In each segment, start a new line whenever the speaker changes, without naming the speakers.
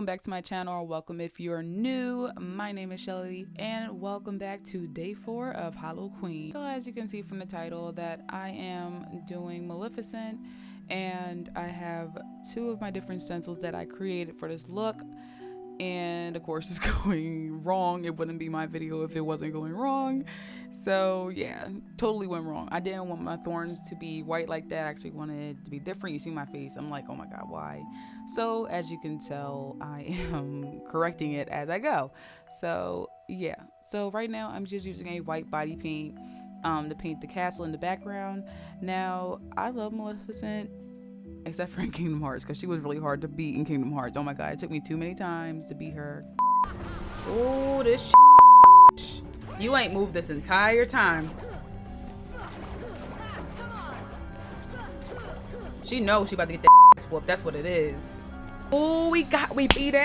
welcome back to my channel, or welcome if you're new. My name is Shelly and welcome back to day 4 of Halloween. So as you can see from the title that I am doing Maleficent, and I have 2 of my different stencils that I created for this look. And of course it's going wrong. It wouldn't be my video if it wasn't going wrong. So yeah, totally went wrong. I didn't want my thorns to be white like that. I actually wanted it to be different. You see my face, I'm like, oh my god, why? So as you can tell, I am correcting it as I go. So yeah, so right now I'm just using a white body paint to paint the castle in the background. Now I love Maleficent, except for in Kingdom Hearts, because she was really hard to beat in Kingdom Hearts. Oh my god, it took me too many times to beat her. Oh, this you ain't moved this entire time. She knows she about to get that whooped. That's what it is. Oh, we beat her.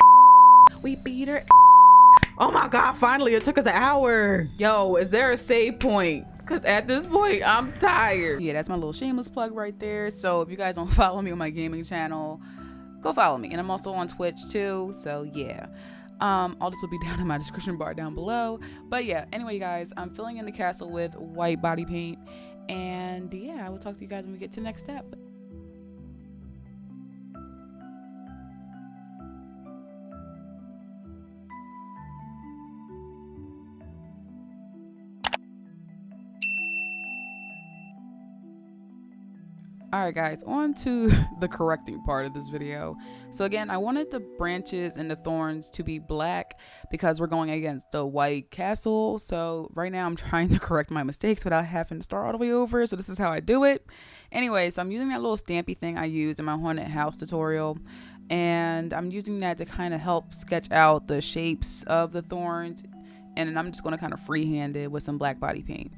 We beat her. Oh my god, finally, it took us an hour. Yo, is there a save point? Because at this point, I'm tired. Yeah, that's my little shameless plug right there. So if you guys don't follow me on my gaming channel, go follow me. And I'm also on Twitch too. So yeah. All this will be down in my description bar down below. But yeah, anyway, guys, I'm filling in the castle with white body paint. And yeah, I will talk to you guys when we get to the next step. Alright guys, on to the correcting part of this video. So again, I wanted the branches and the thorns to be black because we're going against the white castle. So right now I'm trying to correct my mistakes without having to start all the way over. So this is how I do it. Anyway, so I'm using that little stampy thing I used in my haunted house tutorial. And I'm using that to kind of help sketch out the shapes of the thorns. And then I'm just going to kind of freehand it with some black body paint.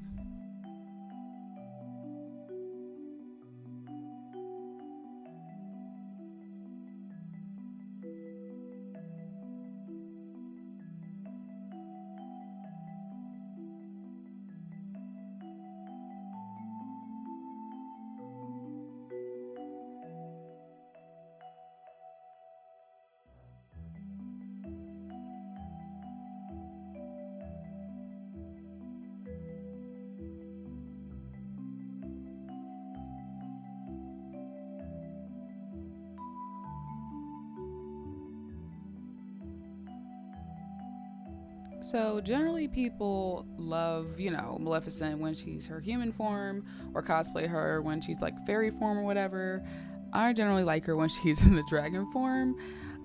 So generally people love, Maleficent when she's her human form, or cosplay her when she's like fairy form or whatever. I generally like her when she's in the dragon form.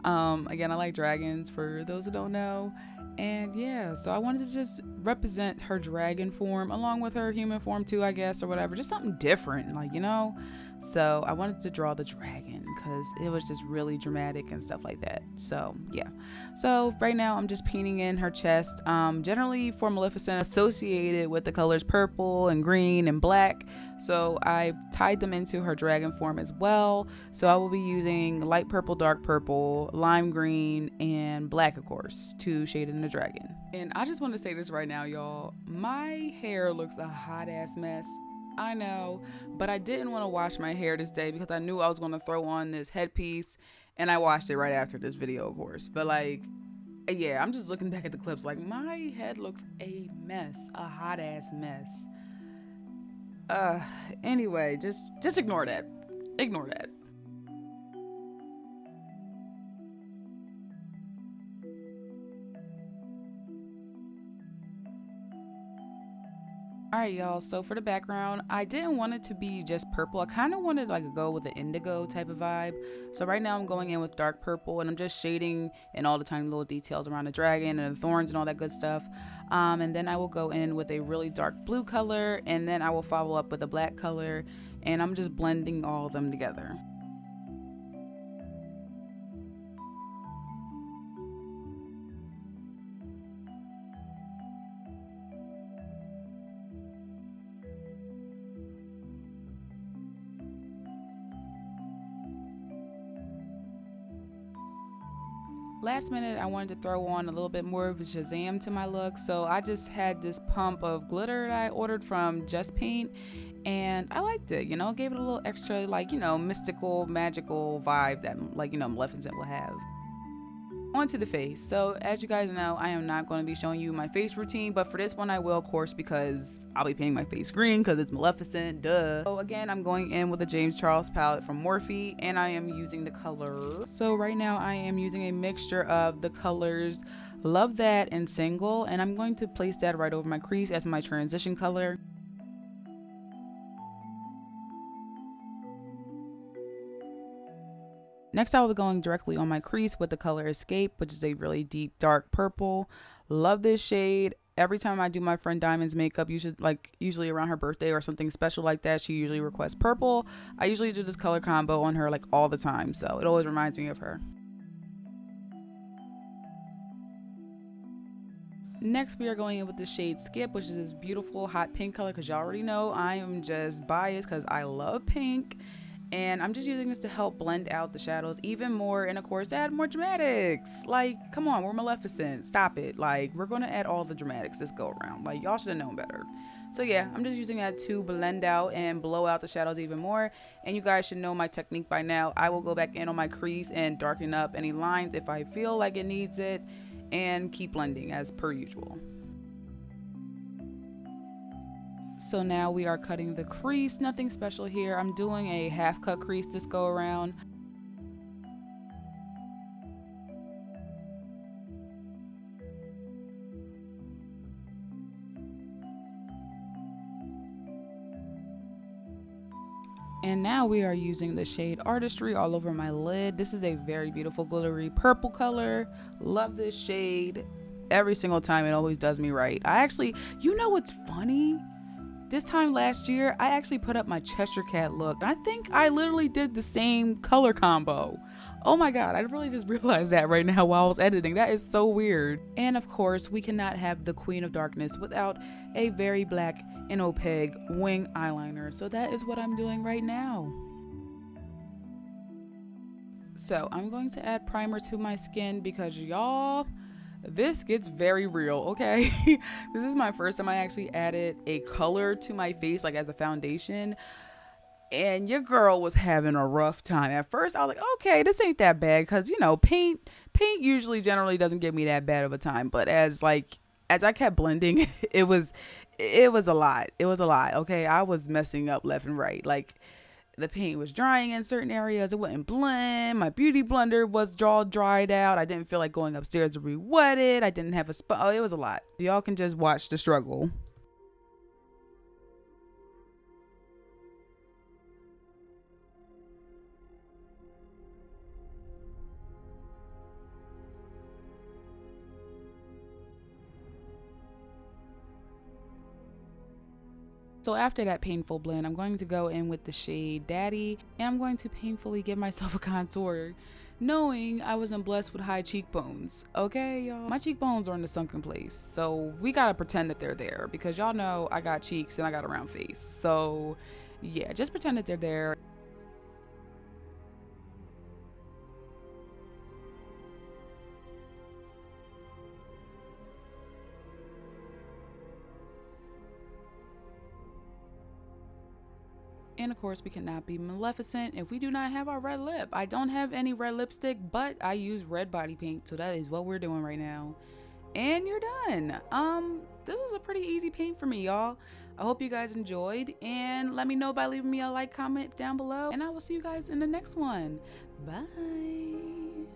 Again, I like dragons for those who don't know. And yeah, so I wanted to just represent her dragon form along with her human form too, I guess, or whatever. Just something different, So I wanted to draw the dragon because it was just really dramatic and stuff like that. So yeah. So right now I'm just painting in her chest. Generally for Maleficent, associated with the colors purple and green and black. So I tied them into her dragon form as well. So I will be using light purple, dark purple, lime green, and black, of course, to shade in the dragon. And I just want to say this right now, y'all. My hair looks a hot ass mess. I know, but I didn't want to wash my hair this day because I knew I was going to throw on this headpiece, and I washed it right after this video, of course. But yeah, I'm just looking back at the clips like my head looks a mess, a hot ass mess. Anyway, just ignore that. Ignore that. Alright y'all, so for the background, I didn't want it to be just purple. I kind of wanted to go with an indigo type of vibe. So right now I'm going in with dark purple, and I'm just shading in all the tiny little details around the dragon and the thorns and all that good stuff. And then I will go in with a really dark blue color, and then I will follow up with a black color, and I'm just blending all of them together. Last minute, I wanted to throw on a little bit more of a Shazam to my look, so I just had this pump of glitter that I ordered from Just Paint, and I liked it, gave it a little extra, mystical, magical vibe that, Maleficent will have. On to the face. So as you guys know, I am not going to be showing you my face routine, but for this one I will, of course, because I'll be painting my face green because it's Maleficent, duh. So again, I'm going in with a James Charles palette from Morphe, and I am using the color. So right now I am using a mixture of the colors Love That and Single, and I'm going to place that right over my crease as my transition color. Next, I will be going directly on my crease with the color Escape, which is a really deep, dark purple. Love this shade. Every time I do my friend Diamond's makeup, usually around her birthday or something special like that, she usually requests purple. I usually do this color combo on her like all the time, so it always reminds me of her. Next, we are going in with the shade Skip, which is this beautiful hot pink color, because y'all already know I am just biased because I love pink. And I'm just using this to help blend out the shadows even more, and of course add more dramatics. Like, come on, we're Maleficent, stop it. Like, we're gonna add all the dramatics this go around. Like, y'all should have known better. So yeah, I'm just using that to blend out and blow out the shadows even more. And you guys should know my technique by now. I will go back in on my crease and darken up any lines if I feel like it needs it, and keep blending as per usual. So now we are cutting the crease. Nothing special here. I'm doing a half cut crease this go around. And now we are using the shade Artistry all over my lid. This is a very beautiful glittery purple color. Love this shade. Every single time it always does me right. You know what's funny? This time last year, I actually put up my Cheshire Cat look. And I think I literally did the same color combo. Oh my God, I really just realized that right now while I was editing. That is so weird. And of course, we cannot have the Queen of Darkness without a very black and opaque wing eyeliner. So that is what I'm doing right now. So I'm going to add primer to my skin because y'all, this gets very real, okay? This is my first time I actually added a color to my face, like as a foundation. And your girl was having a rough time. At first, I was like, okay, this ain't that bad. Because, you know, paint usually generally doesn't give me that bad of a time. But as I kept blending, it was a lot. It was a lot, okay? I was messing up left and right. Like, the paint was drying in certain areas. It wouldn't blend. My beauty blender was all dried out. I didn't feel like going upstairs to re-wet it. I didn't have a spot. Oh, it was a lot. Y'all can just watch the struggle. So after that painful blend, I'm going to go in with the shade Daddy, and I'm going to painfully give myself a contour, knowing I wasn't blessed with high cheekbones. Okay, y'all? My cheekbones are in the sunken place, so we gotta pretend that they're there, because y'all know I got cheeks and I got a round face. So yeah, just pretend that they're there. And of course, we cannot be Maleficent if we do not have our red lip. I don't have any red lipstick, but I use red body paint, so that is what we're doing right now. And you're done. This was a pretty easy paint for me, y'all. I hope you guys enjoyed, and let me know by leaving me a like, comment down below, and I will see you guys in the next one. Bye.